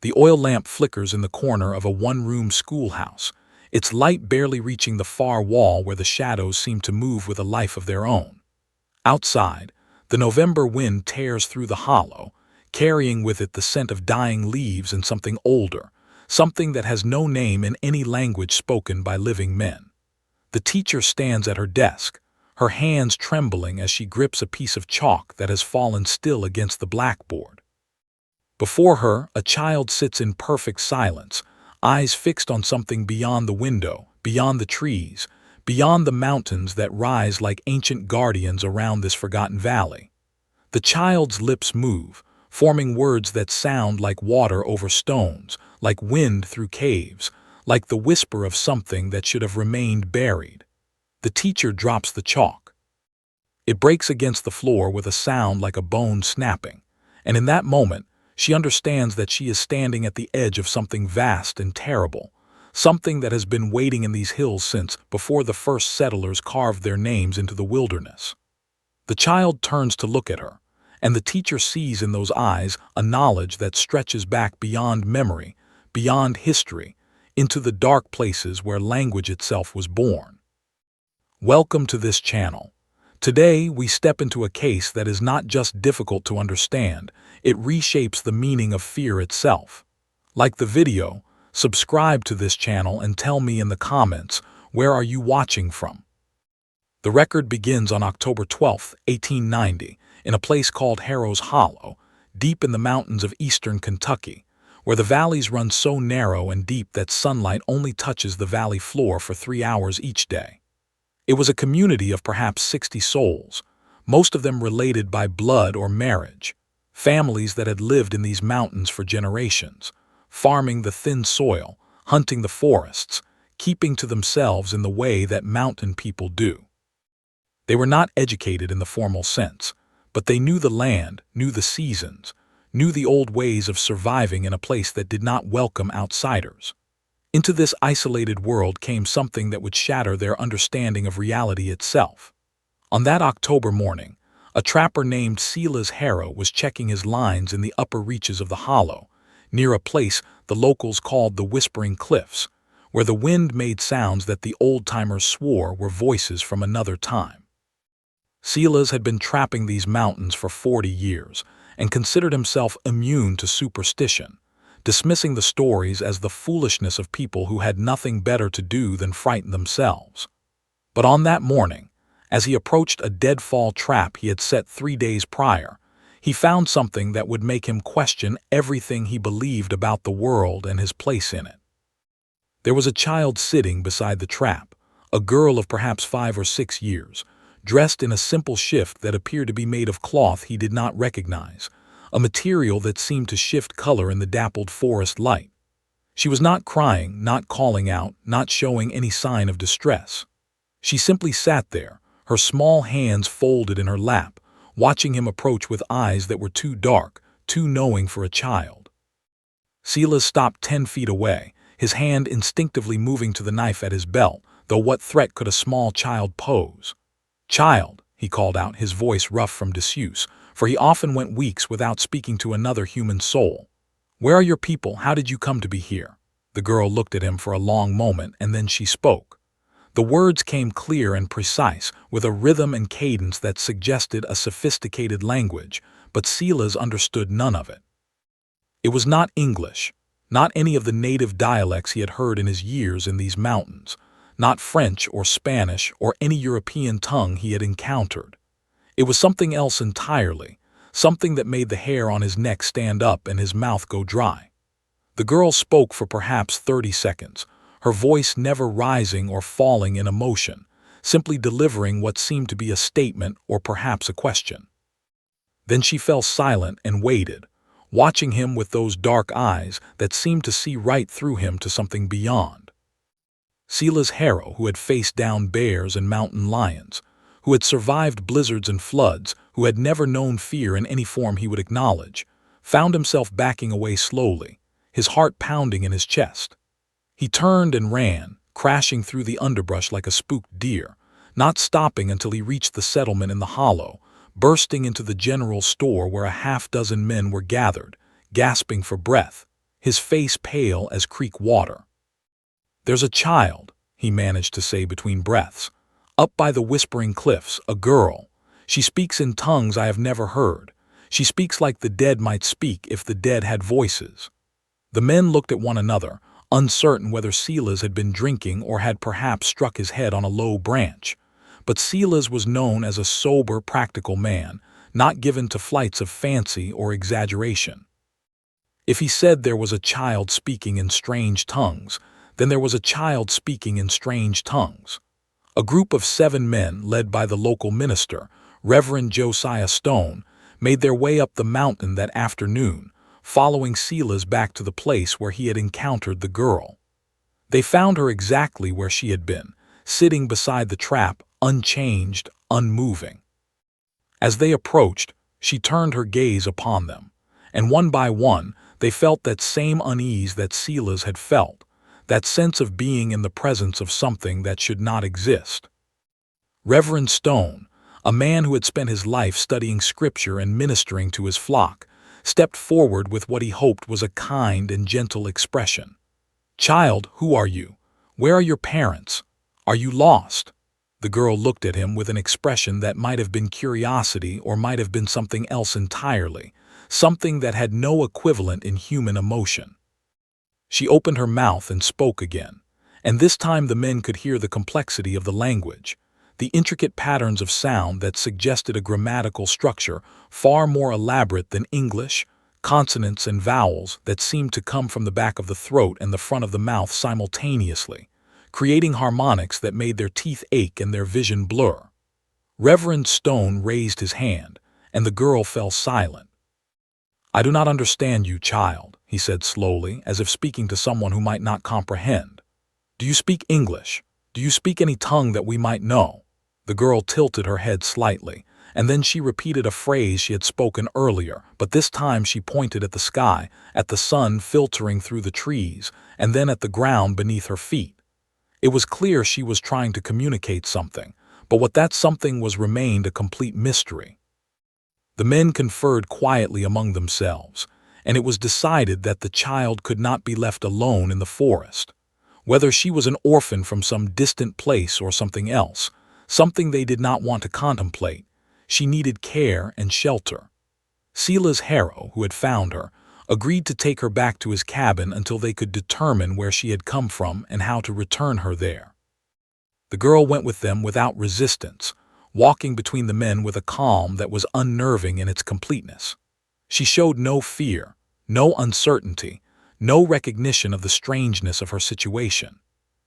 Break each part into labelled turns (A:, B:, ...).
A: The oil lamp flickers in the corner of a one-room schoolhouse, its light barely reaching the far wall where the shadows seem to move with a life of their own. Outside, the November wind tears through the hollow, carrying with it the scent of dying leaves and something older, something that has no name in any language spoken by living men. The teacher stands at her desk, her hands trembling as she grips a piece of chalk that has fallen still against the blackboard. Before her, a child sits in perfect silence, eyes fixed on something beyond the window, beyond the trees, beyond the mountains that rise like ancient guardians around this forgotten valley. The child's lips move, forming words that sound like water over stones, like wind through caves, like the whisper of something that should have remained buried. The teacher drops the chalk. It breaks against the floor with a sound like a bone snapping, and in that moment, she understands that she is standing at the edge of something vast and terrible, something that has been waiting in these hills since before the first settlers carved their names into the wilderness. The child turns to look at her, and the teacher sees in those eyes a knowledge that stretches back beyond memory, beyond history, into the dark places where language itself was born. Welcome to this channel. Today, we step into a case that is not just difficult to understand, it reshapes the meaning of fear itself. Like the video, subscribe to this channel and tell me in the comments, where are you watching from? The record begins on October 12, 1890, in a place called Harrow's Hollow, deep in the mountains of eastern Kentucky, where the valleys run so narrow and deep that sunlight only touches the valley floor for 3 hours each day. It was a community of perhaps 60 souls, most of them related by blood or marriage, families that had lived in these mountains for generations, farming the thin soil, hunting the forests, keeping to themselves in the way that mountain people do. They were not educated in the formal sense, but they knew the land, knew the seasons, knew the old ways of surviving in a place that did not welcome outsiders. Into this isolated world came something that would shatter their understanding of reality itself. On that October morning, a trapper named Silas Harrow was checking his lines in the upper reaches of the hollow, near a place the locals called the Whispering Cliffs, where the wind made sounds that the old-timers swore were voices from another time. Silas had been trapping these mountains for 40 years and considered himself immune to superstition, dismissing the stories as the foolishness of people who had nothing better to do than frighten themselves. But on that morning, as he approached a deadfall trap he had set 3 days prior, he found something that would make him question everything he believed about the world and his place in it. There was a child sitting beside the trap, a girl of perhaps 5 or 6 years, dressed in a simple shift that appeared to be made of cloth he did not recognize, a material that seemed to shift color in the dappled forest light. She was not crying, not calling out, not showing any sign of distress. She simply sat there, her small hands folded in her lap, watching him approach with eyes that were too dark, too knowing for a child. Silas stopped 10 feet away, his hand instinctively moving to the knife at his belt, though what threat could a small child pose? "Child," he called out, his voice rough from disuse, for he often went weeks without speaking to another human soul. "Where are your people? How did you come to be here?" The girl looked at him for a long moment, and then she spoke. The words came clear and precise, with a rhythm and cadence that suggested a sophisticated language, but Silas understood none of it. It was not English, not any of the native dialects he had heard in his years in these mountains, not French or Spanish or any European tongue he had encountered. It was something else entirely, something that made the hair on his neck stand up and his mouth go dry. The girl spoke for perhaps 30 seconds, her voice never rising or falling in emotion, simply delivering what seemed to be a statement or perhaps a question. Then she fell silent and waited, watching him with those dark eyes that seemed to see right through him to something beyond. Silas Harrow, who had faced down bears and mountain lions, who had survived blizzards and floods, who had never known fear in any form he would acknowledge, found himself backing away slowly, his heart pounding in his chest. He turned and ran, crashing through the underbrush like a spooked deer, not stopping until he reached the settlement in the hollow, bursting into the general store where a half-dozen men were gathered, gasping for breath, his face pale as creek water. "There's a child," he managed to say between breaths. "Up by the whispering cliffs, a girl. She speaks in tongues I have never heard. She speaks like the dead might speak if the dead had voices." The men looked at one another, uncertain whether Silas had been drinking or had perhaps struck his head on a low branch. But Silas was known as a sober, practical man, not given to flights of fancy or exaggeration. If he said there was a child speaking in strange tongues, then there was a child speaking in strange tongues. A group of 7 men, led by the local minister, Reverend Josiah Stone, made their way up the mountain that afternoon, following Silas back to the place where he had encountered the girl. They found her exactly where she had been, sitting beside the trap, unchanged, unmoving. As they approached, she turned her gaze upon them, and one by one they felt that same unease that Silas had felt, that sense of being in the presence of something that should not exist. Reverend Stone, a man who had spent his life studying scripture and ministering to his flock, stepped forward with what he hoped was a kind and gentle expression. "Child, who are you? Where are your parents? Are you lost?" The girl looked at him with an expression that might have been curiosity or might have been something else entirely, something that had no equivalent in human emotion. She opened her mouth and spoke again, and this time the men could hear the complexity of the language, the intricate patterns of sound that suggested a grammatical structure far more elaborate than English, consonants and vowels that seemed to come from the back of the throat and the front of the mouth simultaneously, creating harmonics that made their teeth ache and their vision blur. Reverend Stone raised his hand, and the girl fell silent. "I do not understand you, child," he said slowly, as if speaking to someone who might not comprehend. "Do you speak English? Do you speak any tongue that we might know?" The girl tilted her head slightly, and then she repeated a phrase she had spoken earlier, but this time she pointed at the sky, at the sun filtering through the trees, and then at the ground beneath her feet. It was clear she was trying to communicate something, but what that something was remained a complete mystery. The men conferred quietly among themselves, and it was decided that the child could not be left alone in the forest. Whether she was an orphan from some distant place or something else, something they did not want to contemplate, she needed care and shelter. Silas Harrow, who had found her, agreed to take her back to his cabin until they could determine where she had come from and how to return her there. The girl went with them without resistance, walking between the men with a calm that was unnerving in its completeness. She showed no fear, no uncertainty, no recognition of the strangeness of her situation.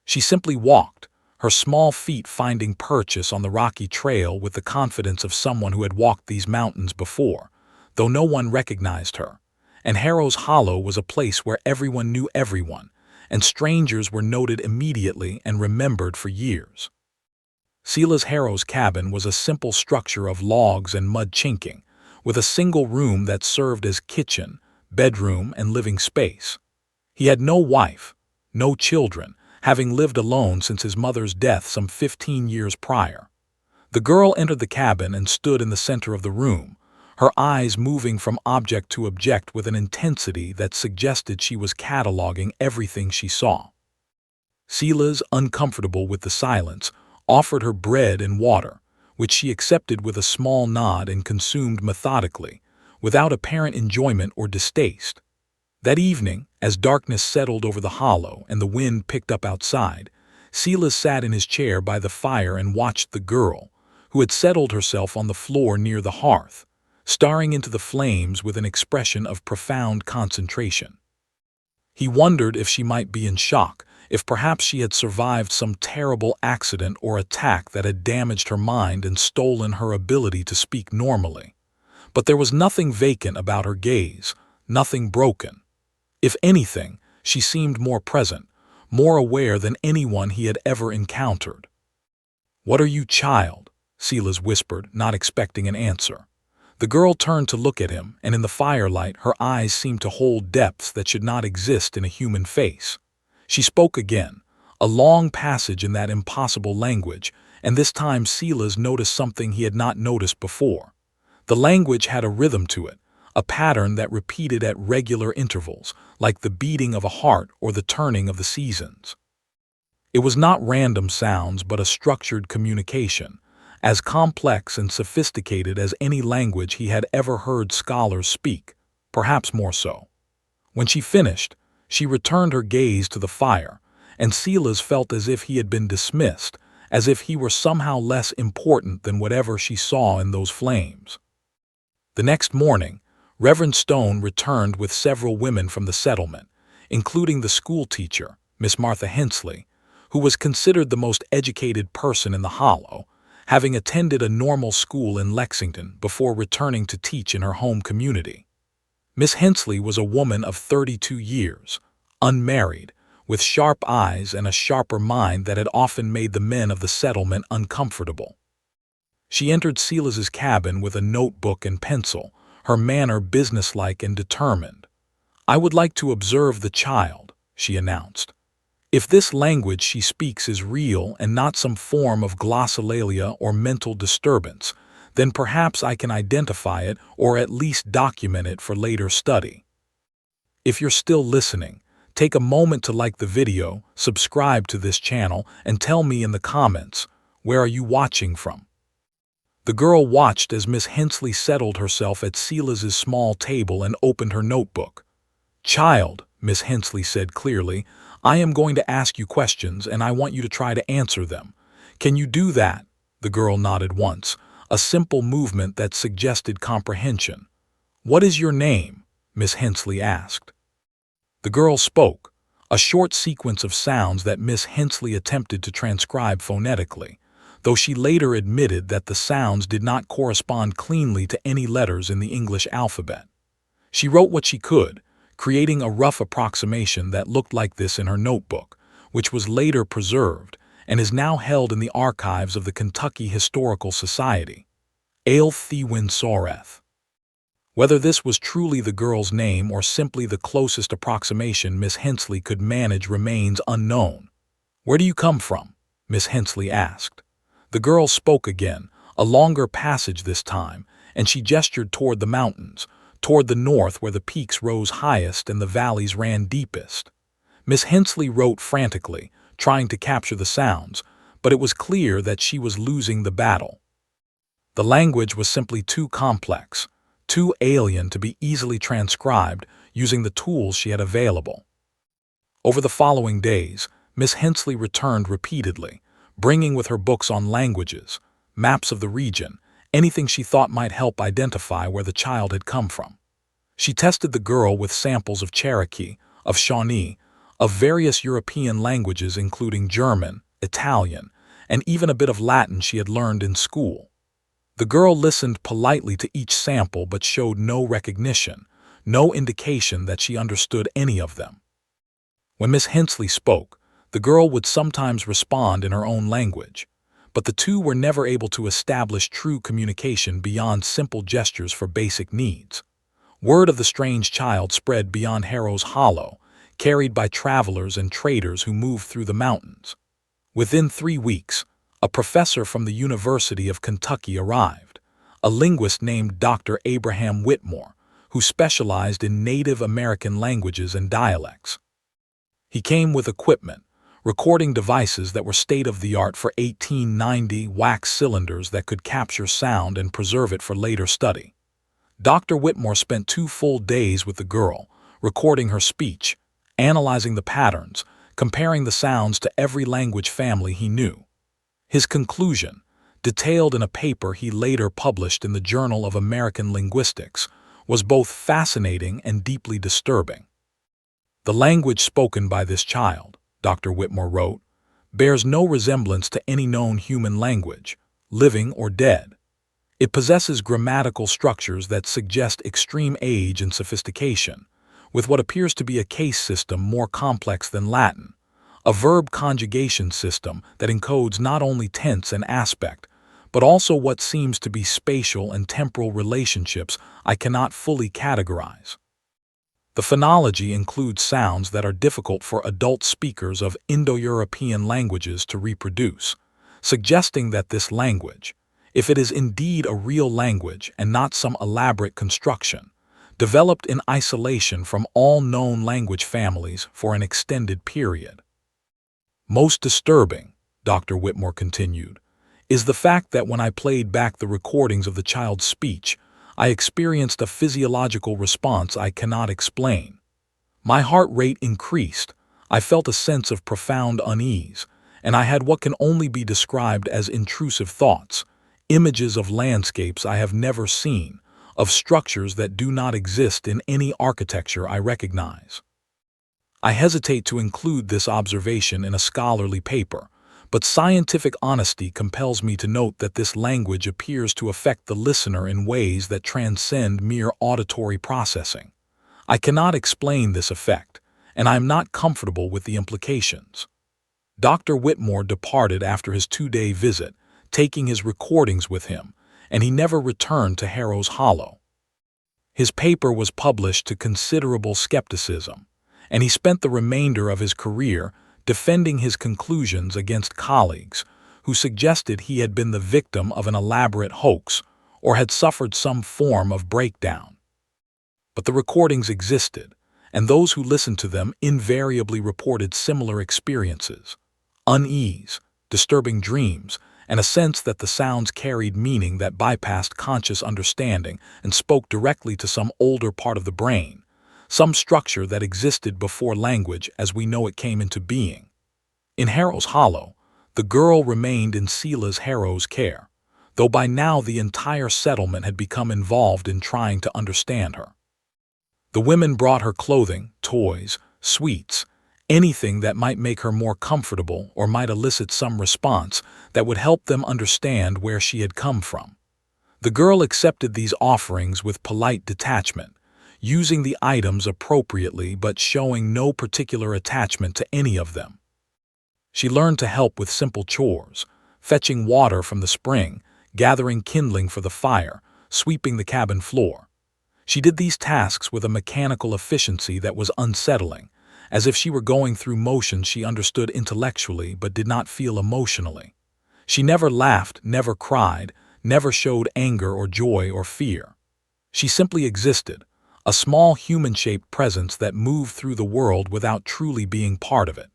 A: She simply walked, her small feet finding purchase on the rocky trail with the confidence of someone who had walked these mountains before, though no one recognized her. And Harrow's Hollow was a place where everyone knew everyone, and strangers were noted immediately and remembered for years. Silas Harrow's cabin was a simple structure of logs and mud chinking, with a single room that served as kitchen, bedroom, and living space. He had no wife, no children, having lived alone since his mother's death some 15 years prior. The girl entered the cabin and stood in the center of the room, her eyes moving from object to object with an intensity that suggested she was cataloging everything she saw. Silas, uncomfortable with the silence, offered her bread and water, which she accepted with a small nod and consumed methodically, without apparent enjoyment or distaste. That evening, as darkness settled over the hollow and the wind picked up outside, Silas sat in his chair by the fire and watched the girl, who had settled herself on the floor near the hearth, staring into the flames with an expression of profound concentration. He wondered if she might be in shock, if perhaps she had survived some terrible accident or attack that had damaged her mind and stolen her ability to speak normally. But there was nothing vacant about her gaze, nothing broken. If anything, she seemed more present, more aware than anyone he had ever encountered. "What are you, child?" Silas whispered, not expecting an answer. The girl turned to look at him, and in the firelight her eyes seemed to hold depths that should not exist in a human face. She spoke again, a long passage in that impossible language, and this time Silas noticed something he had not noticed before. The language had a rhythm to it, a pattern that repeated at regular intervals, like the beating of a heart or the turning of the seasons. It was not random sounds but a structured communication, as complex and sophisticated as any language he had ever heard scholars speak, perhaps more so. When she finished, she returned her gaze to the fire, and Silas felt as if he had been dismissed, as if he were somehow less important than whatever she saw in those flames. The next morning, Reverend Stone returned with several women from the settlement, including the school teacher, Miss Martha Hensley, who was considered the most educated person in the Hollow, having attended a normal school in Lexington before returning to teach in her home community. Miss Hensley was a woman of 32 years, unmarried, with sharp eyes and a sharper mind that had often made the men of the settlement uncomfortable. She entered Silas's cabin with a notebook and pencil, her manner businesslike and determined. "I would like to observe the child," she announced. "If this language she speaks is real and not some form of glossolalia or mental disturbance, then perhaps I can identify it or at least document it for later study. If you're still listening, take a moment to like the video, subscribe to this channel, and tell me in the comments, where are you watching from?" The girl watched as Miss Hensley settled herself at Silas's small table and opened her notebook. "Child," Miss Hensley said clearly, "I am going to ask you questions and I want you to try to answer them. Can you do that?" The girl nodded once, a simple movement that suggested comprehension. "What is your name?" Miss Hensley asked. The girl spoke, a short sequence of sounds that Miss Hensley attempted to transcribe phonetically, though she later admitted that the sounds did not correspond cleanly to any letters in the English alphabet. She wrote what she could, creating a rough approximation that looked like this in her notebook, which was later preserved and is now held in the archives of the Kentucky Historical Society. Aelth Thewin Soreth. Whether this was truly the girl's name or simply the closest approximation Miss Hensley could manage remains unknown. "Where do you come from?" Miss Hensley asked. The girl spoke again, a longer passage this time, and she gestured toward the mountains, toward the north where the peaks rose highest and the valleys ran deepest. Miss Hensley wrote frantically, trying to capture the sounds, but it was clear that she was losing the battle. The language was simply too complex, too alien to be easily transcribed using the tools she had available. Over the following days, Miss Hensley returned repeatedly, bringing with her books on languages, maps of the region, anything she thought might help identify where the child had come from. She tested the girl with samples of Cherokee, of Shawnee, of various European languages including German, Italian, and even a bit of Latin she had learned in school. The girl listened politely to each sample but showed no recognition, no indication that she understood any of them. When Miss Hensley spoke, the girl would sometimes respond in her own language, but the two were never able to establish true communication beyond simple gestures for basic needs. Word of the strange child spread beyond Harrow's Hollow, carried by travelers and traders who moved through the mountains. Within 3 weeks, a professor from the University of Kentucky arrived, a linguist named Dr. Abraham Whitmore, who specialized in Native American languages and dialects. He came with equipment, recording devices that were state-of-the-art for 1890 wax cylinders that could capture sound and preserve it for later study. Dr. Whitmore spent 2 full days with the girl, recording her speech, analyzing the patterns, comparing the sounds to every language family he knew. His conclusion, detailed in a paper he later published in the Journal of American Linguistics, was both fascinating and deeply disturbing. "The language spoken by this child," Dr. Whitmore wrote, "bears no resemblance to any known human language, living or dead. It possesses grammatical structures that suggest extreme age and sophistication, with what appears to be a case system more complex than Latin, a verb conjugation system that encodes not only tense and aspect, but also what seems to be spatial and temporal relationships I cannot fully categorize. The phonology includes sounds that are difficult for adult speakers of Indo-European languages to reproduce, suggesting that this language, if it is indeed a real language and not some elaborate construction, developed in isolation from all known language families for an extended period. Most disturbing, Dr. Whitmore continued, is the fact that when I played back the recordings of the child's speech, I experienced a physiological response I cannot explain. My heart rate increased, I felt a sense of profound unease, and I had what can only be described as intrusive thoughts, images of landscapes I have never seen, of structures that do not exist in any architecture I recognize. I hesitate to include this observation in a scholarly paper, but scientific honesty compels me to note that this language appears to affect the listener in ways that transcend mere auditory processing. I cannot explain this effect, and I am not comfortable with the implications. Dr. Whitmore departed after his 2-day visit, taking his recordings with him, and he never returned to Harrow's Hollow. His paper was published to considerable skepticism, and he spent the remainder of his career defending his conclusions against colleagues who suggested he had been the victim of an elaborate hoax or had suffered some form of breakdown. But the recordings existed, and those who listened to them invariably reported similar experiences: unease, disturbing dreams, and a sense that the sounds carried meaning that bypassed conscious understanding and spoke directly to some older part of the brain, some structure that existed before language as we know it came into being. In Harrow's Hollow, the girl remained in Silas Harrow's care, though by now the entire settlement had become involved in trying to understand her. The women brought her clothing, toys, sweets, anything that might make her more comfortable or might elicit some response that would help them understand where she had come from. The girl accepted these offerings with polite detachment, using the items appropriately but showing no particular attachment to any of them. She learned to help with simple chores, fetching water from the spring, gathering kindling for the fire, sweeping the cabin floor. She did these tasks with a mechanical efficiency that was unsettling, as if she were going through motions she understood intellectually but did not feel emotionally. She never laughed, never cried, never showed anger or joy or fear. She simply existed, a small human-shaped presence that moved through the world without truly being part of it.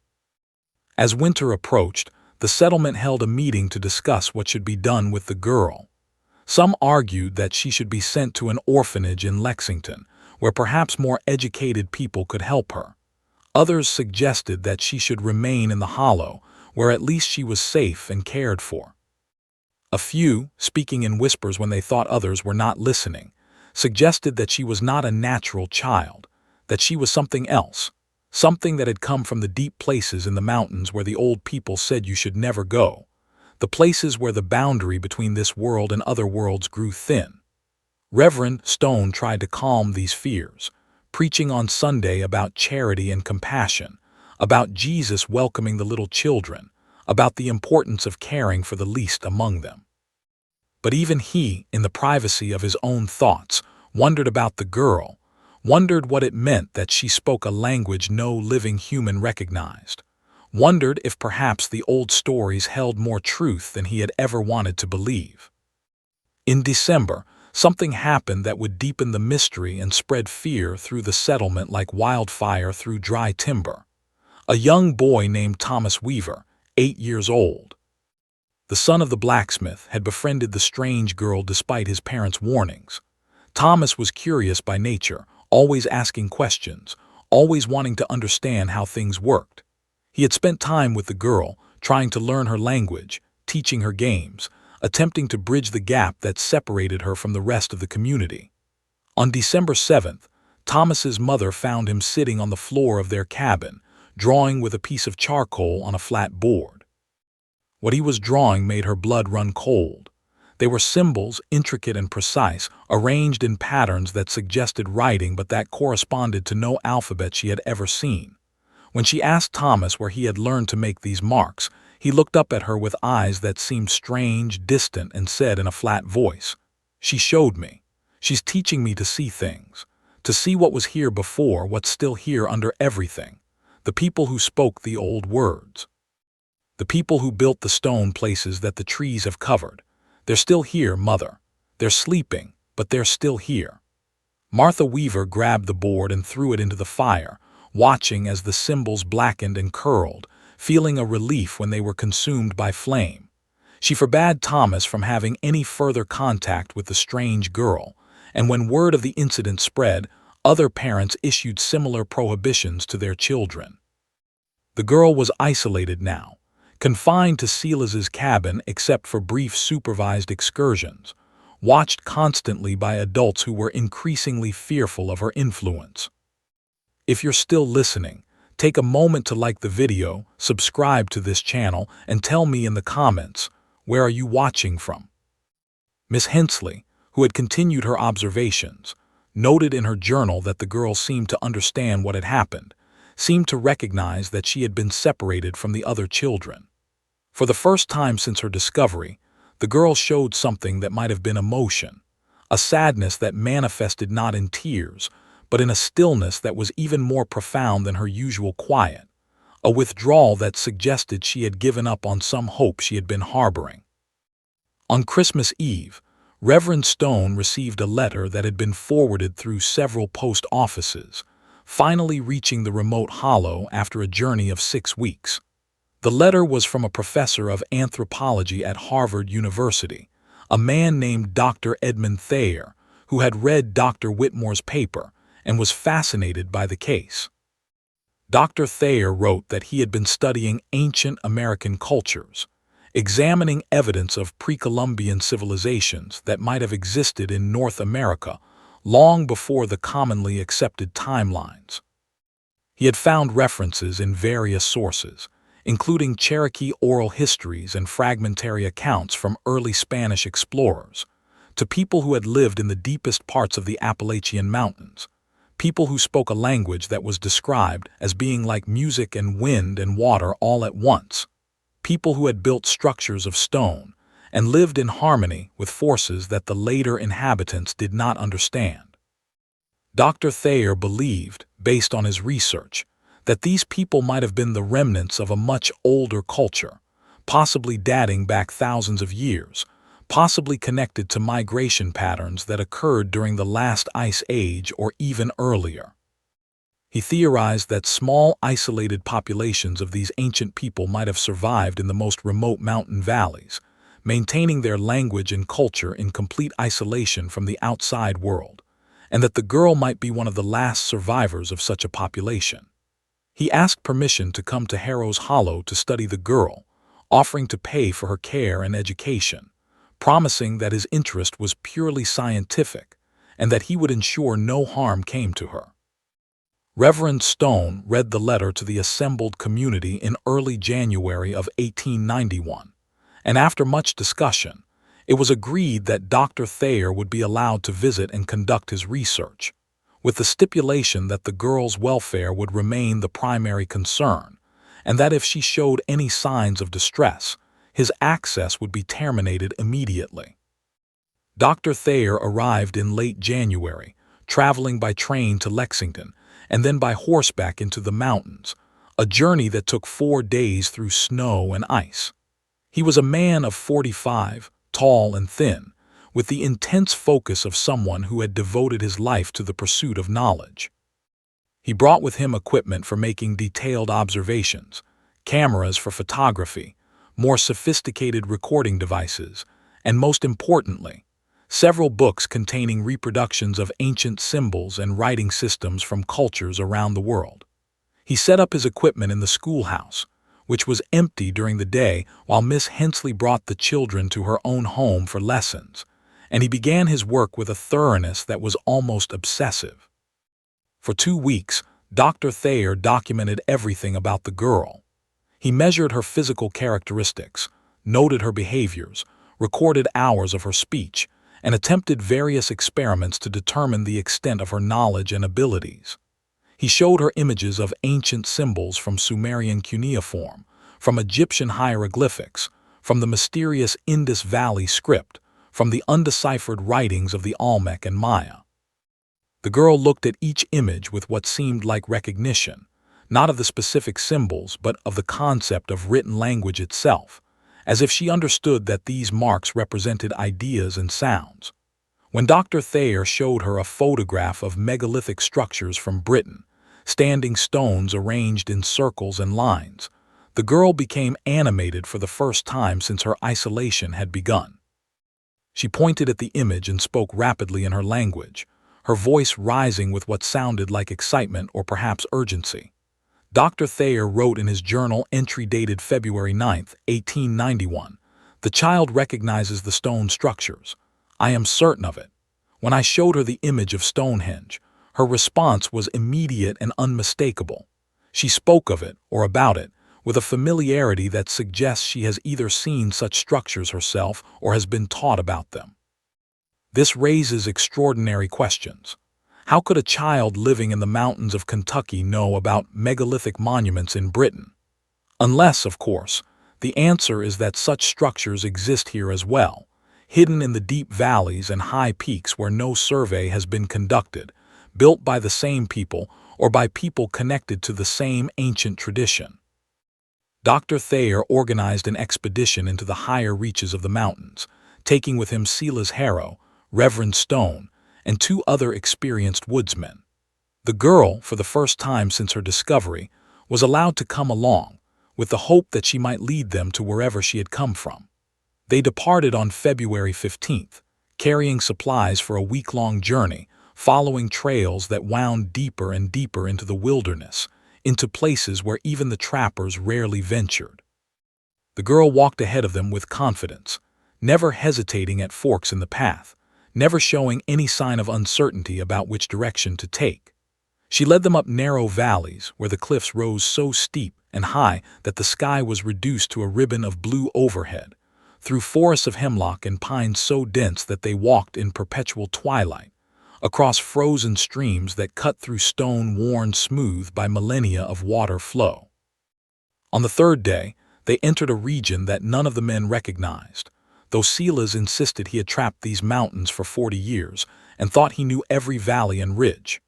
A: As winter approached, the settlement held a meeting to discuss what should be done with the girl. Some argued that she should be sent to an orphanage in Lexington, where perhaps more educated people could help her. Others suggested that she should remain in the Hollow, where at least she was safe and cared for. A few, speaking in whispers when they thought others were not listening, suggested that she was not a natural child, that she was something else, something that had come from the deep places in the mountains where the old people said you should never go, the places where the boundary between this world and other worlds grew thin. Reverend Stone tried to calm these fears, preaching on Sunday about charity and compassion, about Jesus welcoming the little children, about the importance of caring for the least among them. But even he, in the privacy of his own thoughts, wondered about the girl, wondered what it meant that she spoke a language no living human recognized, wondered if perhaps the old stories held more truth than he had ever wanted to believe. In December, something happened that would deepen the mystery and spread fear through the settlement like wildfire through dry timber. A young boy named Thomas Weaver, 8 years old, the son of the blacksmith, had befriended the strange girl despite his parents' warnings. Thomas was curious by nature, always asking questions, always wanting to understand how things worked. He had spent time with the girl, trying to learn her language, teaching her games, attempting to bridge the gap that separated her from the rest of the community. On December 7th, Thomas's mother found him sitting on the floor of their cabin, drawing with a piece of charcoal on a flat board. What he was drawing made her blood run cold. They were symbols, intricate and precise, arranged in patterns that suggested writing but that corresponded to no alphabet she had ever seen. When she asked Thomas where he had learned to make these marks, he looked up at her with eyes that seemed strange, distant, and said in a flat voice, "She showed me. She's teaching me to see things, to see what was here before, what's still here under everything, the people who spoke the old words. The people who built the stone places that the trees have covered. They're still here, Mother. They're sleeping, but they're still here." Martha Weaver grabbed the board and threw it into the fire, watching as the symbols blackened and curled, feeling a relief when they were consumed by flame. She forbade Thomas from having any further contact with the strange girl, and when word of the incident spread, other parents issued similar prohibitions to their children. The girl was isolated now, confined to Silas's cabin except for brief supervised excursions, watched constantly by adults who were increasingly fearful of her influence. If you're still listening, take a moment to like the video, subscribe to this channel, and tell me in the comments, where are you watching from? Miss Hensley, who had continued her observations, noted in her journal that the girl seemed to understand what had happened, seemed to recognize that she had been separated from the other children. For the first time since her discovery, the girl showed something that might have been emotion, a sadness that manifested not in tears, but in a stillness that was even more profound than her usual quiet, a withdrawal that suggested she had given up on some hope she had been harboring. On Christmas Eve, Reverend Stone received a letter that had been forwarded through several post offices, finally reaching the remote hollow after a journey of 6 weeks. The letter was from a professor of anthropology at Harvard University, a man named Dr. Edmund Thayer, who had read Dr. Whitmore's paper and was fascinated by the case. Dr. Thayer wrote that he had been studying ancient American cultures, examining evidence of pre-Columbian civilizations that might have existed in North America long before the commonly accepted timelines. He had found references in various sources, including Cherokee oral histories and fragmentary accounts from early Spanish explorers, to people who had lived in the deepest parts of the Appalachian Mountains, people who spoke a language that was described as being like music and wind and water all at once, people who had built structures of stone and lived in harmony with forces that the later inhabitants did not understand. Dr. Thayer believed, based on his research, that these people might have been the remnants of a much older culture, possibly dating back thousands of years, possibly connected to migration patterns that occurred during the last ice age or even earlier. He theorized that small, isolated populations of these ancient people might have survived in the most remote mountain valleys, maintaining their language and culture in complete isolation from the outside world, and that the girl might be one of the last survivors of such a population. He asked permission to come to Harrow's Hollow to study the girl, offering to pay for her care and education, promising that his interest was purely scientific and that he would ensure no harm came to her. Reverend Stone read the letter to the assembled community in early January of 1891, and after much discussion, it was agreed that Dr. Thayer would be allowed to visit and conduct his research, with the stipulation that the girl's welfare would remain the primary concern, and that if she showed any signs of distress, his access would be terminated immediately. Dr. Thayer arrived in late January, traveling by train to Lexington, and then by horseback into the mountains, a journey that took 4 days through snow and ice. He was a man of 45, tall and thin, with the intense focus of someone who had devoted his life to the pursuit of knowledge. He brought with him equipment for making detailed observations, cameras for photography, more sophisticated recording devices, and most importantly, several books containing reproductions of ancient symbols and writing systems from cultures around the world. He set up his equipment in the schoolhouse, which was empty during the day while Miss Hensley brought the children to her own home for lessons, and he began his work with a thoroughness that was almost obsessive. For 2 weeks, Dr. Thayer documented everything about the girl. He measured her physical characteristics, noted her behaviors, recorded hours of her speech, and attempted various experiments to determine the extent of her knowledge and abilities. He showed her images of ancient symbols from Sumerian cuneiform, from Egyptian hieroglyphics, from the mysterious Indus Valley script, from the undeciphered writings of the Olmec and Maya. The girl looked at each image with what seemed like recognition, not of the specific symbols but of the concept of written language itself, as if she understood that these marks represented ideas and sounds. When Dr. Thayer showed her a photograph of megalithic structures from Britain, standing stones arranged in circles and lines, the girl became animated for the first time since her isolation had begun. She pointed at the image and spoke rapidly in her language, her voice rising with what sounded like excitement or perhaps urgency. Dr. Thayer wrote in his journal entry dated February 9, 1891, "The child recognizes the stone structures. I am certain of it. When I showed her the image of Stonehenge, her response was immediate and unmistakable. She spoke of it, or about it, with a familiarity that suggests she has either seen such structures herself or has been taught about them." This raises extraordinary questions. How could a child living in the mountains of Kentucky know about megalithic monuments in Britain? Unless, of course, the answer is that such structures exist here as well, hidden in the deep valleys and high peaks where no survey has been conducted, built by the same people or by people connected to the same ancient tradition. Dr. Thayer organized an expedition into the higher reaches of the mountains, taking with him Silas Harrow, Reverend Stone, and 2 other experienced woodsmen. The girl, for the first time since her discovery, was allowed to come along, with the hope that she might lead them to wherever she had come from. They departed on February 15th, carrying supplies for a week-long journey, following trails that wound deeper and deeper into the wilderness, into places where even the trappers rarely ventured. The girl walked ahead of them with confidence, never hesitating at forks in the path, never showing any sign of uncertainty about which direction to take. She led them up narrow valleys where the cliffs rose so steep and high that the sky was reduced to a ribbon of blue overhead, through forests of hemlock and pines so dense that they walked in perpetual twilight, across frozen streams that cut through stone worn smooth by millennia of water flow. On the 3rd day, they entered a region that none of the men recognized, though Silas insisted he had trapped these mountains for 40 years and thought he knew every valley and ridge.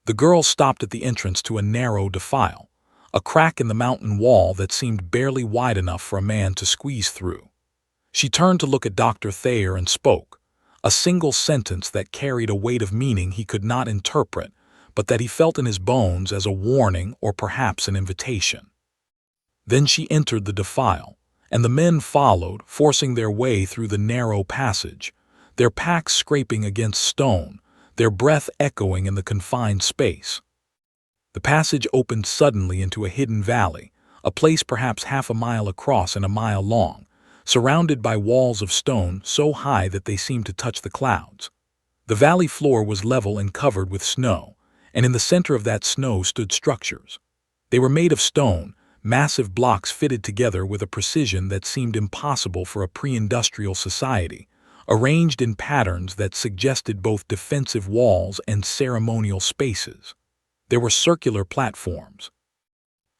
A: The girl stopped at the entrance to a narrow defile, a crack in the mountain wall that seemed barely wide enough for a man to squeeze through. She turned to look at Dr. Thayer and spoke, a single sentence that carried a weight of meaning he could not interpret, but that he felt in his bones as a warning or perhaps an invitation. Then she entered the defile, and the men followed, forcing their way through the narrow passage, their packs scraping against stone, their breath echoing in the confined space. The passage opened suddenly into a hidden valley, a place perhaps half a mile across and a mile long, surrounded by walls of stone so high that they seemed to touch the clouds. The valley floor was level and covered with snow, and in the center of that snow stood structures. They were made of stone, massive blocks fitted together with a precision that seemed impossible for a pre-industrial society, arranged in patterns that suggested both defensive walls and ceremonial spaces. There were circular platforms,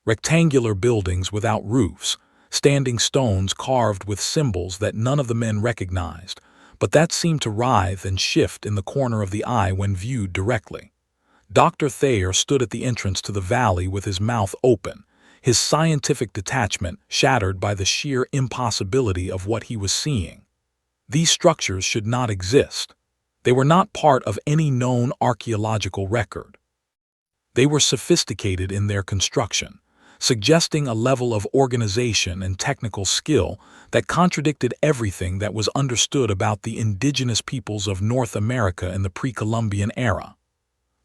A: rectangular buildings without roofs, standing stones carved with symbols that none of the men recognized, but that seemed to writhe and shift in the corner of the eye when viewed directly. Dr. Thayer stood at the entrance to the valley with his mouth open, his scientific detachment shattered by the sheer impossibility of what he was seeing. These structures should not exist. They were not part of any known archaeological record. They were sophisticated in their construction, suggesting a level of organization and technical skill that contradicted everything that was understood about the indigenous peoples of North America in the pre-Columbian era.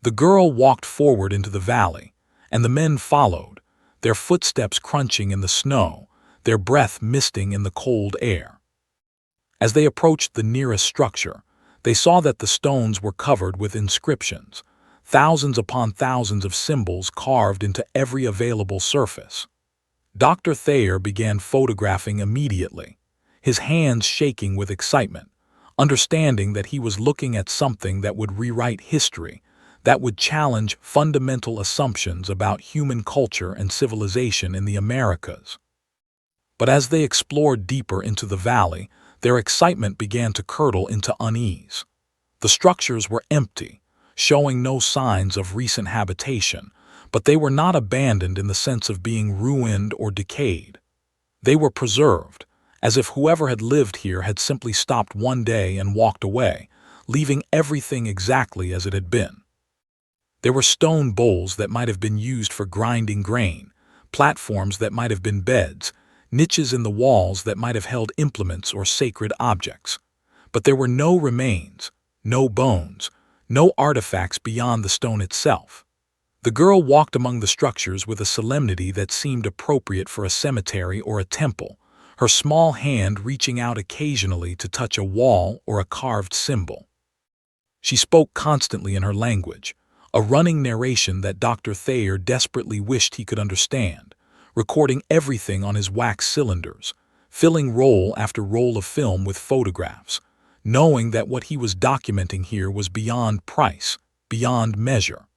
A: The girl walked forward into the valley, and the men followed, their footsteps crunching in the snow, their breath misting in the cold air. As they approached the nearest structure, they saw that the stones were covered with inscriptions, thousands upon thousands of symbols carved into every available surface. Dr. Thayer began photographing immediately, his hands shaking with excitement, understanding that he was looking at something that would rewrite history, that would challenge fundamental assumptions about human culture and civilization in the Americas. But as they explored deeper into the valley, their excitement began to curdle into unease. The structures were empty, showing no signs of recent habitation, but they were not abandoned in the sense of being ruined or decayed. They were preserved, as if whoever had lived here had simply stopped one day and walked away, leaving everything exactly as it had been. There were stone bowls that might have been used for grinding grain, platforms that might have been beds, niches in the walls that might have held implements or sacred objects. But there were no remains, no bones, no artifacts beyond the stone itself. The girl walked among the structures with a solemnity that seemed appropriate for a cemetery or a temple, her small hand reaching out occasionally to touch a wall or a carved symbol. She spoke constantly in her language, a running narration that Dr. Thayer desperately wished he could understand, recording everything on his wax cylinders, filling roll after roll of film with photographs, knowing that what he was documenting here was beyond price, beyond measure.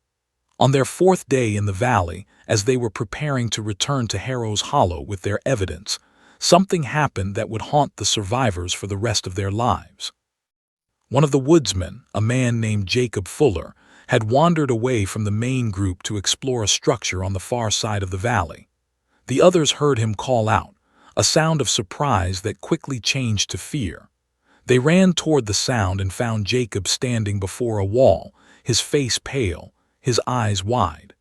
A: On their fourth day in the valley, as they were preparing to return to Harrow's Hollow with their evidence, something happened that would haunt the survivors for the rest of their lives. One of the woodsmen, a man named Jacob Fuller, had wandered away from the main group to explore a structure on the far side of the valley. The others heard him call out, a sound of surprise that quickly changed to fear. They ran toward the sound and found Jacob standing before a wall, his face pale, his eyes wide.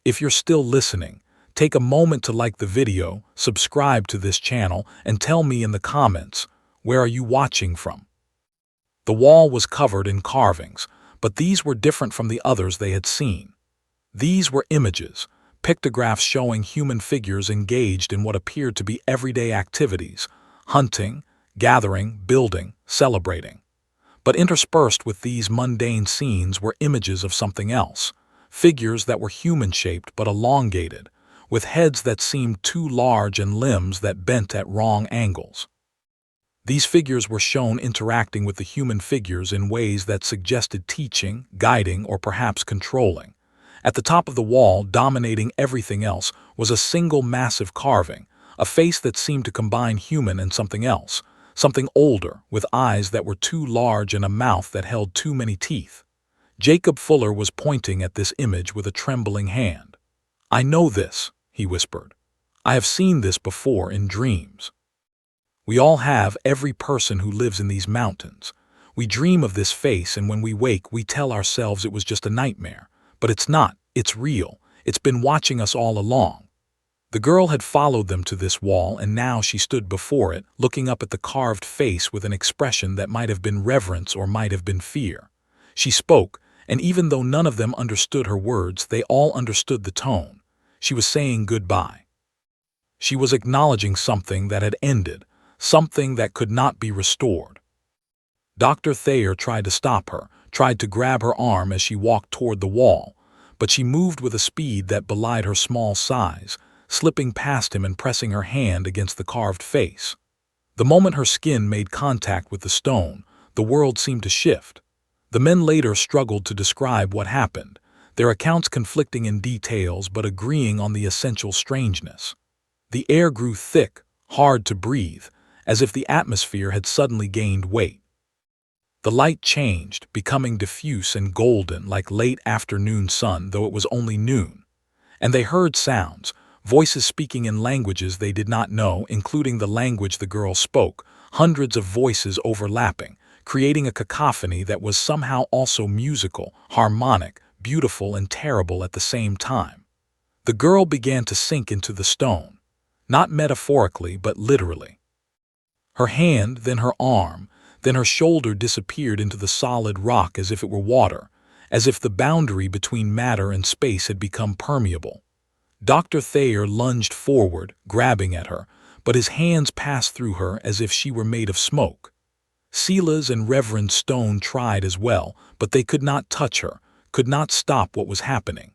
A: If you're still listening, take a moment to like the video, subscribe to this channel, and tell me in the comments, where are you watching from? The wall was covered in carvings, but these were different from the others they had seen. These were images, pictographs showing human figures engaged in what appeared to be everyday activities, hunting, gathering, building, celebrating. But interspersed with these mundane scenes were images of something else, figures that were human-shaped but elongated, with heads that seemed too large and limbs that bent at wrong angles. These figures were shown interacting with the human figures in ways that suggested teaching, guiding, or perhaps controlling. At the top of the wall, dominating everything else, was a single massive carving, a face that seemed to combine human and something else, something older, with eyes that were too large and a mouth that held too many teeth. Jacob Fuller was pointing at this image with a trembling hand. "I know this," he whispered. "I have seen this before in dreams. We all have, every person who lives in these mountains. We dream of this face, and when we wake, we tell ourselves it was just a nightmare. But it's not. It's real. It's been watching us all along." The girl had followed them to this wall, and now she stood before it, looking up at the carved face with an expression that might have been reverence or might have been fear. She spoke, and even though none of them understood her words, they all understood the tone. She was saying goodbye. She was acknowledging something that had ended, something that could not be restored. Dr. Thayer tried to stop her, tried to grab her arm as she walked toward the wall, but she moved with a speed that belied her small size, slipping past him and pressing her hand against the carved face. The moment her skin made contact with the stone, the world seemed to shift. The men later struggled to describe what happened, their accounts conflicting in details but agreeing on the essential strangeness. The air grew thick, hard to breathe, as if the atmosphere had suddenly gained weight. The light changed, becoming diffuse and golden like late afternoon sun, though it was only noon. And they heard sounds, voices speaking in languages they did not know, including the language the girl spoke, hundreds of voices overlapping, creating a cacophony that was somehow also musical, harmonic, beautiful, and terrible at the same time. The girl began to sink into the stone, not metaphorically but literally. Her hand, then her arm, then her shoulder disappeared into the solid rock as if it were water, as if the boundary between matter and space had become permeable. Dr. Thayer lunged forward, grabbing at her, but his hands passed through her as if she were made of smoke. Silas and Reverend Stone tried as well, but they could not touch her, could not stop what was happening.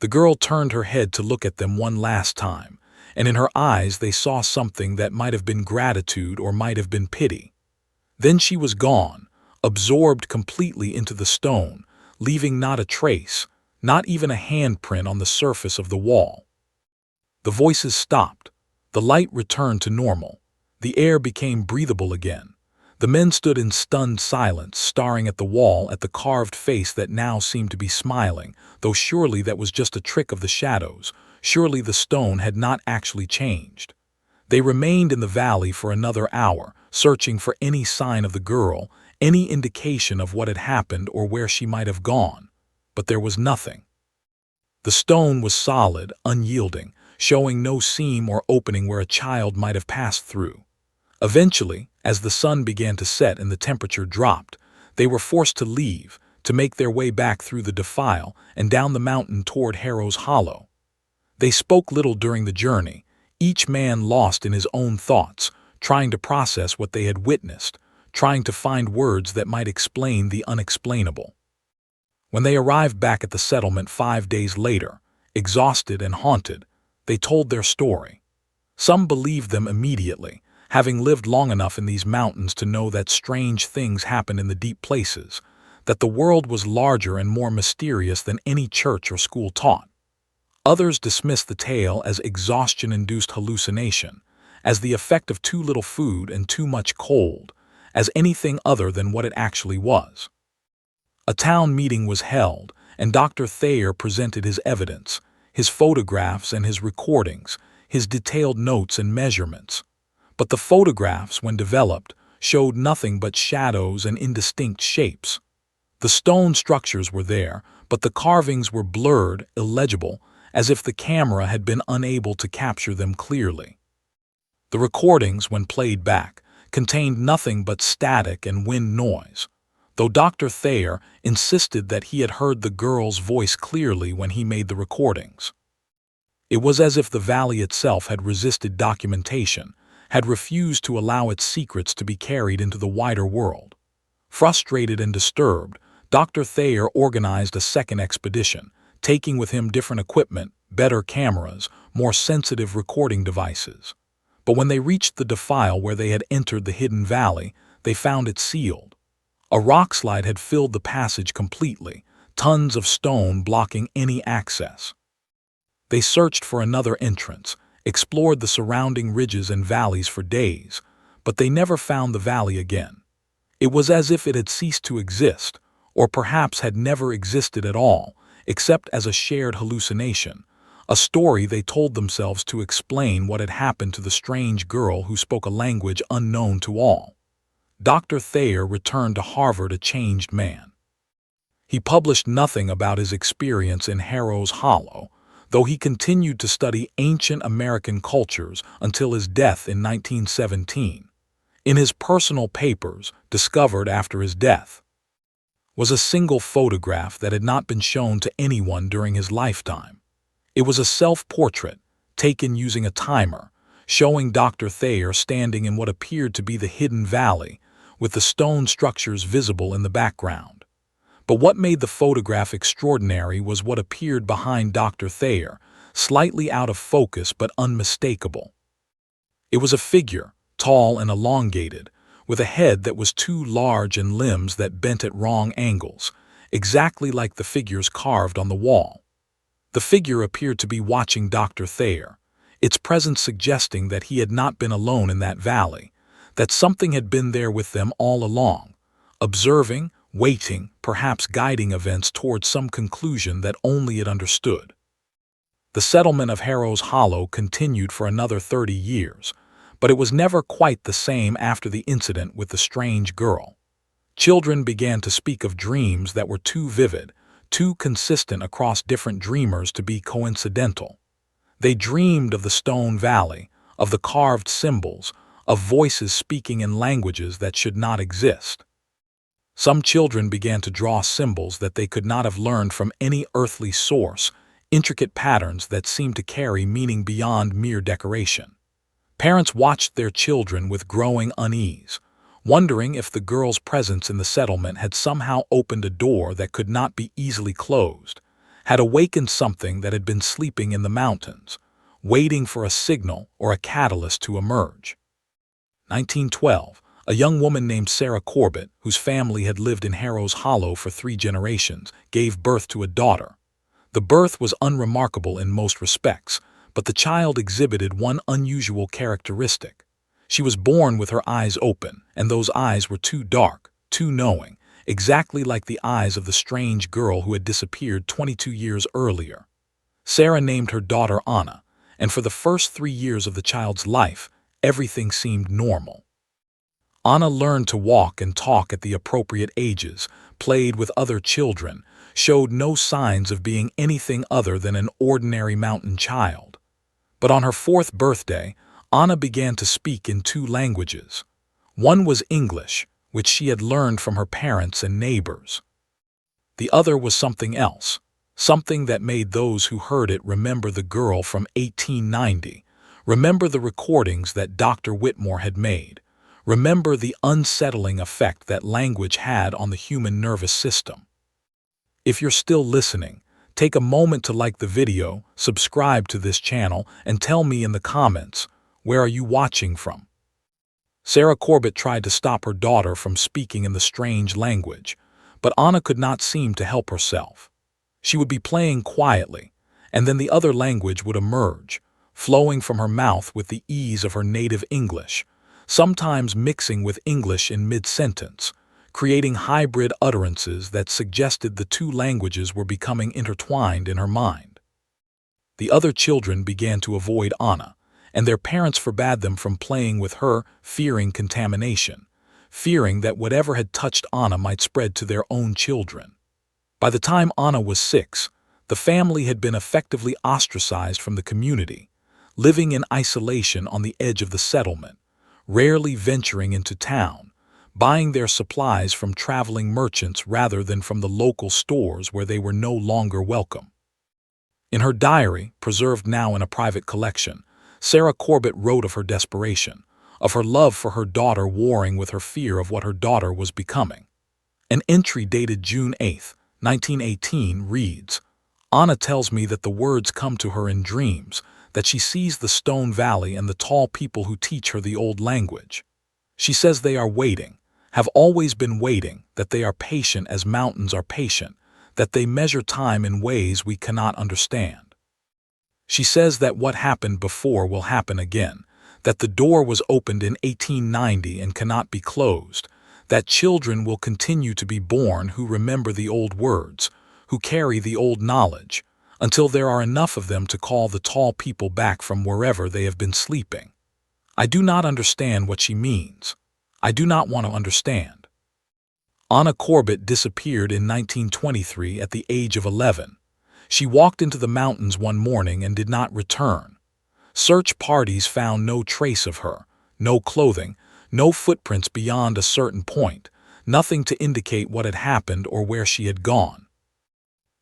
A: The girl turned her head to look at them one last time, and in her eyes they saw something that might have been gratitude or might have been pity. Then she was gone, absorbed completely into the stone, leaving not a trace, not even a handprint on the surface of the wall. The voices stopped. The light returned to normal. The air became breathable again. The men stood in stunned silence, staring at the wall, at the carved face that now seemed to be smiling, though surely that was just a trick of the shadows. Surely the stone had not actually changed. They remained in the valley for another hour, searching for any sign of the girl, any indication of what had happened or where she might have gone, but there was nothing. The stone was solid, unyielding, showing no seam or opening where a child might have passed through. Eventually, as the sun began to set and the temperature dropped, they were forced to leave, to make their way back through the defile and down the mountain toward Harrow's Hollow. They spoke little during the journey, each man lost in his own thoughts, trying to process what they had witnessed, trying to find words that might explain the unexplainable. When they arrived back at the settlement 5 days later, exhausted and haunted, they told their story. Some believed them immediately, having lived long enough in these mountains to know that strange things happen in the deep places, that the world was larger and more mysterious than any church or school taught. Others dismissed the tale as exhaustion-induced hallucination, as the effect of too little food and too much cold, as anything other than what it actually was. A town meeting was held, and Dr. Thayer presented his evidence, his photographs and his recordings, his detailed notes and measurements. But the photographs, when developed, showed nothing but shadows and indistinct shapes. The stone structures were there, but the carvings were blurred, illegible, as if the camera had been unable to capture them clearly. The recordings, when played back, contained nothing but static and wind noise, though Dr. Thayer insisted that he had heard the girl's voice clearly when he made the recordings. It was as if the valley itself had resisted documentation, had refused to allow its secrets to be carried into the wider world. Frustrated and disturbed, Dr. Thayer organized a second expedition, taking with him different equipment, better cameras, more sensitive recording devices. But when they reached the defile where they had entered the hidden valley, they found it sealed. A rockslide had filled the passage completely, tons of stone blocking any access. They searched for another entrance, explored the surrounding ridges and valleys for days, but they never found the valley again. It was as if it had ceased to exist, or perhaps had never existed at all, except as a shared hallucination, a story they told themselves to explain what had happened to the strange girl who spoke a language unknown to all. Dr. Thayer returned to Harvard a changed man. He published nothing about his experience in Harrow's Hollow, though he continued to study ancient American cultures until his death in 1917. In his personal papers, discovered after his death, was a single photograph that had not been shown to anyone during his lifetime. It was a self-portrait, taken using a timer, showing Dr. Thayer standing in what appeared to be the hidden valley, with the stone structures visible in the background. But what made the photograph extraordinary was what appeared behind Dr. Thayer, slightly out of focus but unmistakable. It was a figure, tall and elongated, with a head that was too large and limbs that bent at wrong angles, exactly like the figures carved on the wall. The figure appeared to be watching Dr. Thayer, its presence suggesting that he had not been alone in that valley, that something had been there with them all along, observing, waiting, perhaps guiding events towards some conclusion that only it understood. The settlement of Harrow's Hollow continued for another 30 years, but it was never quite the same after the incident with the strange girl. Children began to speak of dreams that were too vivid, too consistent across different dreamers to be coincidental. They dreamed of the stone valley, of the carved symbols, of voices speaking in languages that should not exist. Some children began to draw symbols that they could not have learned from any earthly source, intricate patterns that seemed to carry meaning beyond mere decoration. Parents watched their children with growing unease, wondering if the girl's presence in the settlement had somehow opened a door that could not be easily closed, had awakened something that had been sleeping in the mountains, waiting for a signal or a catalyst to emerge. 1912, a young woman named Sarah Corbett, whose family had lived in Harrow's Hollow for 3 generations, gave birth to a daughter. The birth was unremarkable in most respects, but the child exhibited one unusual characteristic. She was born with her eyes open, and those eyes were too dark, too knowing, exactly like the eyes of the strange girl who had disappeared 22 years earlier. Sarah named her daughter Anna, and for the first 3 years of the child's life, everything seemed normal. Anna learned to walk and talk at the appropriate ages, played with other children, showed no signs of being anything other than an ordinary mountain child. But on her 4th birthday, Anna began to speak in 2 languages. One was English, which she had learned from her parents and neighbors. The other was something else, something that made those who heard it remember the girl from 1890, remember the recordings that Dr. Whitmore had made, remember the unsettling effect that language had on the human nervous system. If you're still listening, take a moment to like the video, subscribe to this channel, and tell me in the comments, where are you watching from? Sarah Corbett tried to stop her daughter from speaking in the strange language, but Anna could not seem to help herself. She would be playing quietly, and then the other language would emerge, flowing from her mouth with the ease of her native English, sometimes mixing with English in mid-sentence, creating hybrid utterances that suggested the 2 languages were becoming intertwined in her mind. The other children began to avoid Anna, and their parents forbade them from playing with her, fearing contamination, fearing that whatever had touched Anna might spread to their own children. By the time Anna was 6, the family had been effectively ostracized from the community, living in isolation on the edge of the settlement, rarely venturing into town, buying their supplies from traveling merchants rather than from the local stores where they were no longer welcome. In her diary, preserved now in a private collection, Sarah Corbett wrote of her desperation, of her love for her daughter warring with her fear of what her daughter was becoming. An entry dated June 8, 1918 reads, "Anna tells me that the words come to her in dreams, that she sees the stone valley and the tall people who teach her the old language. She says they are waiting, have always been waiting, that they are patient as mountains are patient, that they measure time in ways we cannot understand. She says that what happened before will happen again, that the door was opened in 1890 and cannot be closed, that children will continue to be born who remember the old words, who carry the old knowledge, until there are enough of them to call the tall people back from wherever they have been sleeping. I do not understand what she means. I do not want to understand." Anna Corbett disappeared in 1923 at the age of 11. She walked into the mountains one morning and did not return. Search parties found no trace of her, no clothing, no footprints beyond a certain point, nothing to indicate what had happened or where she had gone.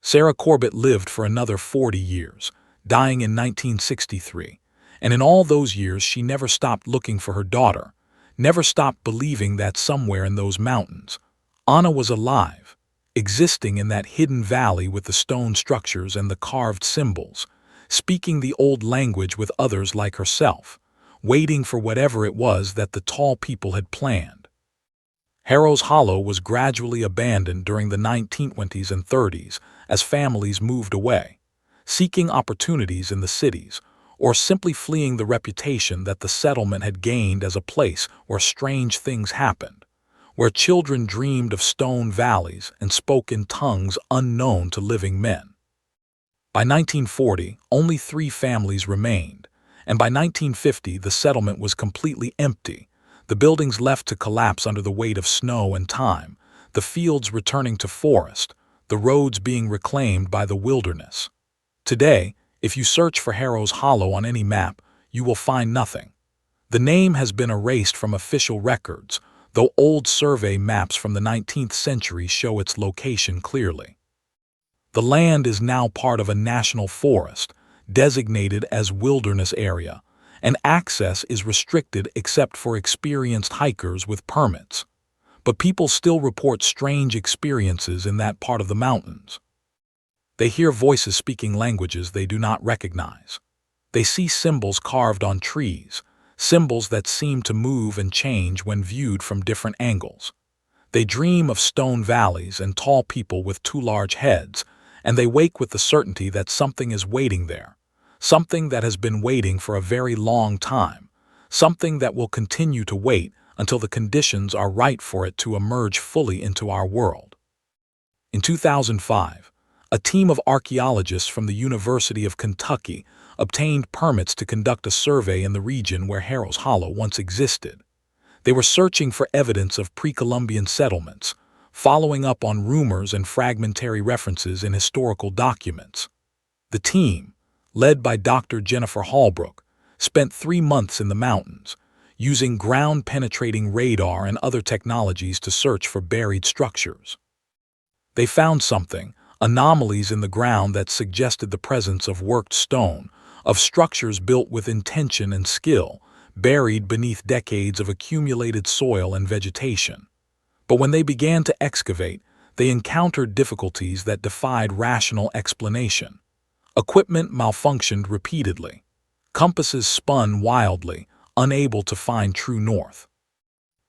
A: Sarah Corbett lived for another 40 years, dying in 1963, and in all those years she never stopped looking for her daughter, never stopped believing that somewhere in those mountains, Anna was alive, existing in that hidden valley with the stone structures and the carved symbols, speaking the old language with others like herself, waiting for whatever it was that the tall people had planned. Harrow's Hollow was gradually abandoned during the 1920s and 30s as families moved away, seeking opportunities in the cities, or simply fleeing the reputation that the settlement had gained as a place where strange things happened, where children dreamed of stone valleys and spoke in tongues unknown to living men. By 1940, only 3 families remained, and by 1950 the settlement was completely empty, the buildings left to collapse under the weight of snow and time, the fields returning to forest, the roads being reclaimed by the wilderness. Today, if you search for Harrow's Hollow on any map, you will find nothing. The name has been erased from official records, though old survey maps from the 19th century show its location clearly. The land is now part of a national forest, designated as wilderness area, and access is restricted except for experienced hikers with permits. But people still report strange experiences in that part of the mountains. They hear voices speaking languages they do not recognize. They see symbols carved on trees, symbols that seem to move and change when viewed from different angles. They dream of stone valleys and tall people with 2 large heads, and they wake with the certainty that something is waiting there, something that has been waiting for a very long time, something that will continue to wait until the conditions are right for it to emerge fully into our world. In 2005, a team of archaeologists from the University of Kentucky obtained permits to conduct a survey in the region where Harrow's Hollow once existed. They were searching for evidence of pre-Columbian settlements, following up on rumors and fragmentary references in historical documents. The team, led by Dr. Jennifer Holbrook, spent 3 months in the mountains, using ground-penetrating radar and other technologies to search for buried structures. They found something, anomalies in the ground that suggested the presence of worked stone, of structures built with intention and skill, buried beneath decades of accumulated soil and vegetation. But when they began to excavate, they encountered difficulties that defied rational explanation. Equipment malfunctioned repeatedly. Compasses spun wildly, unable to find true north.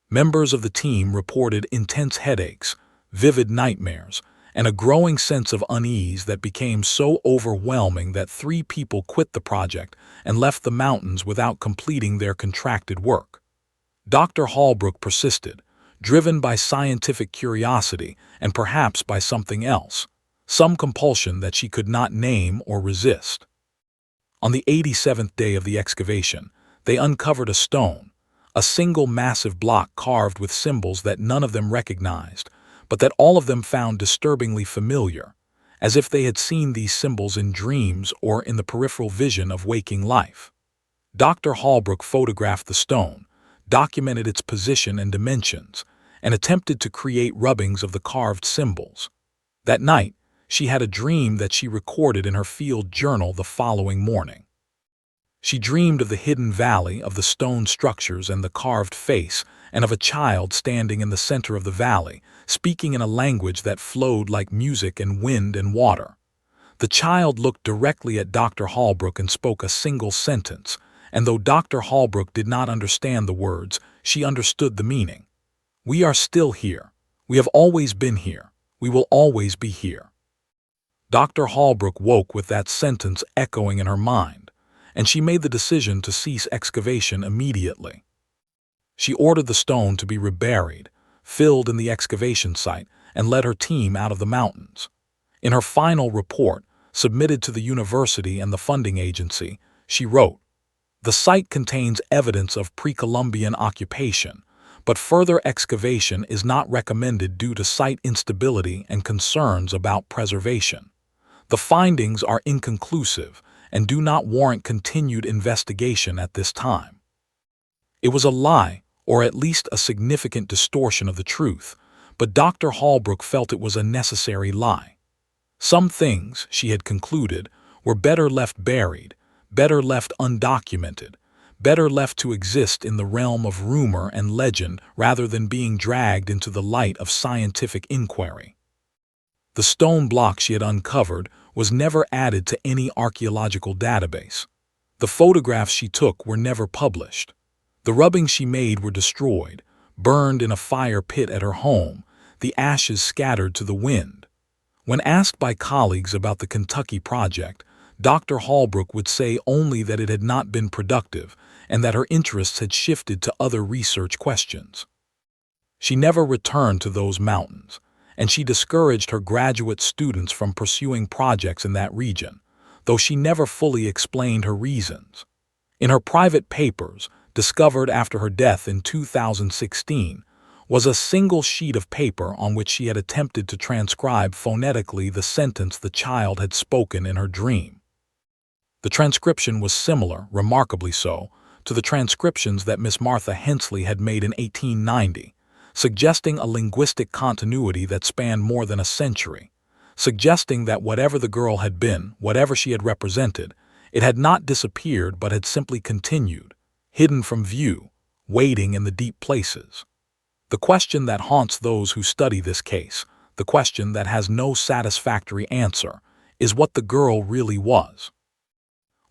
A: Members of the team reported intense headaches, vivid nightmares, and a growing sense of unease that became so overwhelming that 3 people quit the project and left the mountains without completing their contracted work. Dr. Holbrook persisted, driven by scientific curiosity and perhaps by something else, some compulsion that she could not name or resist. On the 87th day of the excavation, they uncovered a stone, a single massive block carved with symbols that none of them recognized, but that all of them found disturbingly familiar, as if they had seen these symbols in dreams or in the peripheral vision of waking life. Dr. Holbrook photographed the stone, documented its position and dimensions, and attempted to create rubbings of the carved symbols. That night, she had a dream that she recorded in her field journal the following morning. She dreamed of the hidden valley, of the stone structures and the carved face, and of a child standing in the center of the valley, speaking in a language that flowed like music and wind and water. The child looked directly at Dr. Holbrook and spoke a single sentence, and though Dr. Holbrook did not understand the words, she understood the meaning. "We are still here. We have always been here. We will always be here." Dr. Holbrook woke with that sentence echoing in her mind, and she made the decision to cease excavation immediately. She ordered the stone to be reburied, filled in the excavation site, and led her team out of the mountains. In her final report, submitted to the university and the funding agency, she wrote, "The site contains evidence of pre-Columbian occupation, but further excavation is not recommended due to site instability and concerns about preservation. The findings are inconclusive and do not warrant continued investigation at this time." It was a lie, or at least a significant distortion of the truth, but Dr. Holbrook felt it was a necessary lie. Some things, she had concluded, were better left buried, better left undocumented, better left to exist in the realm of rumor and legend rather than being dragged into the light of scientific inquiry. The stone block she had uncovered was never added to any archaeological database. The photographs she took were never published. The rubbings she made were destroyed, burned in a fire pit at her home, the ashes scattered to the wind. When asked by colleagues about the Kentucky project, Dr. Holbrook would say only that it had not been productive and that her interests had shifted to other research questions. She never returned to those mountains, and she discouraged her graduate students from pursuing projects in that region, though she never fully explained her reasons. In her private papers, discovered after her death in 2016, was a single sheet of paper on which she had attempted to transcribe phonetically the sentence the child had spoken in her dream. The transcription was similar, remarkably so, to the transcriptions that Miss Martha Hensley had made in 1890, suggesting a linguistic continuity that spanned more than a century, suggesting that whatever the girl had been, whatever she had represented, it had not disappeared but had simply continued, hidden from view, waiting in the deep places. The question that haunts those who study this case, the question that has no satisfactory answer, is what the girl really was.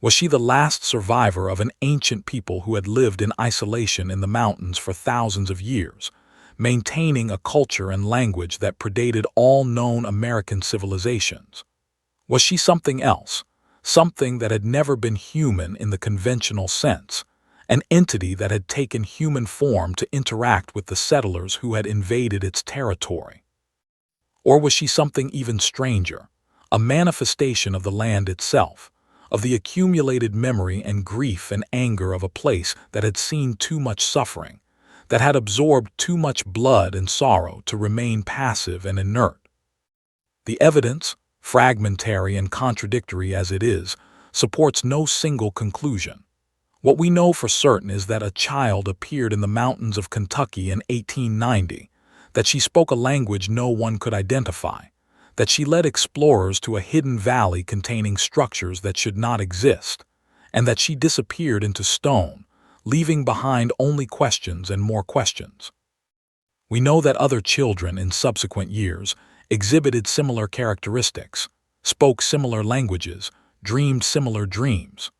A: Was she the last survivor of an ancient people who had lived in isolation in the mountains for thousands of years, maintaining a culture and language that predated all known American civilizations? Was she something else, something that had never been human in the conventional sense, an entity that had taken human form to interact with the settlers who had invaded its territory? Or was she something even stranger, a manifestation of the land itself, of the accumulated memory and grief and anger of a place that had seen too much suffering, that had absorbed too much blood and sorrow to remain passive and inert. The evidence, fragmentary and contradictory as it is, supports no single conclusion. What we know for certain is that a child appeared in the mountains of Kentucky in 1890, that she spoke a language no one could identify, that she led explorers to a hidden valley containing structures that should not exist, and that she disappeared into stone, leaving behind only questions and more questions. We know that other children in subsequent years exhibited similar characteristics, spoke similar languages, dreamed similar dreams.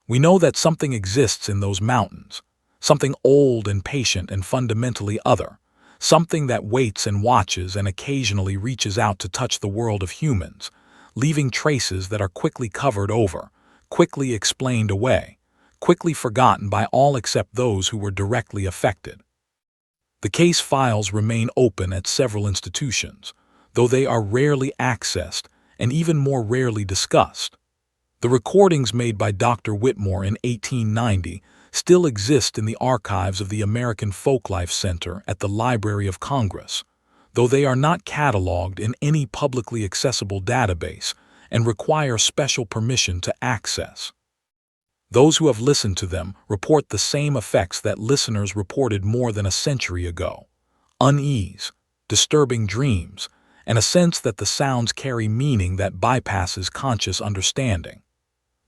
A: We know that something exists in those mountains, something old and patient and fundamentally other, something that waits and watches and occasionally reaches out to touch the world of humans, leaving traces that are quickly covered over, quickly explained away, quickly forgotten by all except those who were directly affected. The case files remain open at several institutions, though they are rarely accessed and even more rarely discussed. The recordings made by Dr. Whitmore in 1890 still exist in the archives of the American Folklife Center at the Library of Congress, though they are not cataloged in any publicly accessible database and require special permission to access. Those who have listened to them report the same effects that listeners reported more than a century ago: unease, disturbing dreams, and a sense that the sounds carry meaning that bypasses conscious understanding.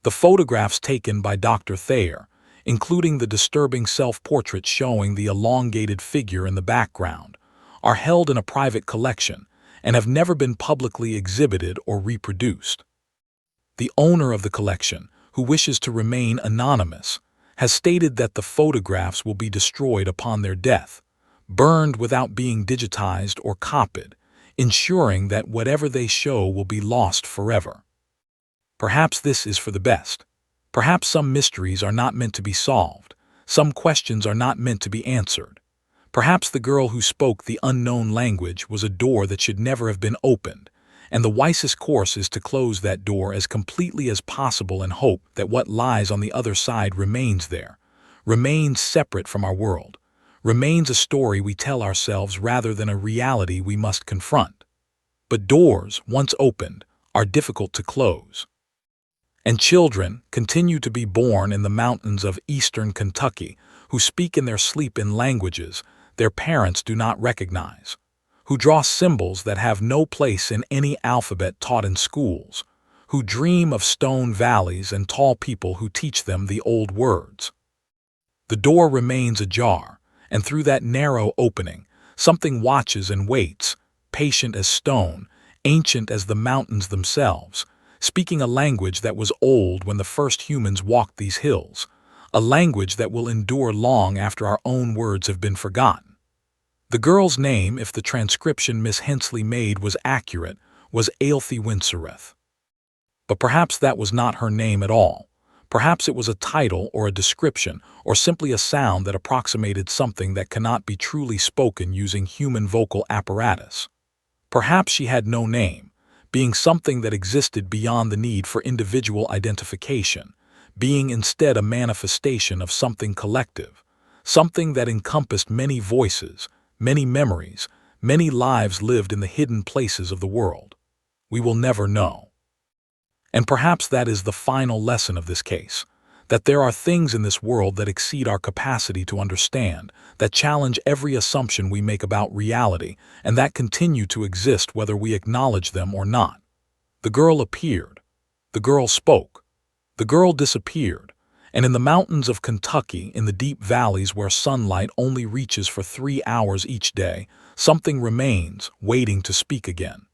A: The photographs taken by Dr. Thayer, including the disturbing self-portrait showing the elongated figure in the background, are held in a private collection and have never been publicly exhibited or reproduced. The owner of the collection, who wishes to remain anonymous, has stated that the photographs will be destroyed upon their death, burned without being digitized or copied, ensuring that whatever they show will be lost forever. Perhaps this is for the best. Perhaps some mysteries are not meant to be solved, some questions are not meant to be answered. Perhaps the girl who spoke the unknown language was a door that should never have been opened, and the wisest course is to close that door as completely as possible and hope that what lies on the other side remains there, remains separate from our world, remains a story we tell ourselves rather than a reality we must confront. But doors, once opened, are difficult to close. And children continue to be born in the mountains of eastern Kentucky who speak in their sleep in languages their parents do not recognize, who draw symbols that have no place in any alphabet taught in schools, who dream of stone valleys and tall people who teach them the old words. The door remains ajar, and through that narrow opening, something watches and waits, patient as stone, ancient as the mountains themselves, speaking a language that was old when the first humans walked these hills, a language that will endure long after our own words have been forgotten. The girl's name, if the transcription Miss Hensley made was accurate, was Ailthe Winsoreth. But perhaps that was not her name at all. Perhaps it was a title or a description or simply a sound that approximated something that cannot be truly spoken using human vocal apparatus. Perhaps she had no name, being something that existed beyond the need for individual identification, being instead a manifestation of something collective, something that encompassed many voices, many memories, many lives lived in the hidden places of the world. We will never know. And perhaps that is the final lesson of this case, that there are things in this world that exceed our capacity to understand, that challenge every assumption we make about reality, and that continue to exist whether we acknowledge them or not. The girl appeared. The girl spoke. The girl disappeared. And in the mountains of Kentucky, in the deep valleys where sunlight only reaches for 3 hours each day, something remains, waiting to speak again.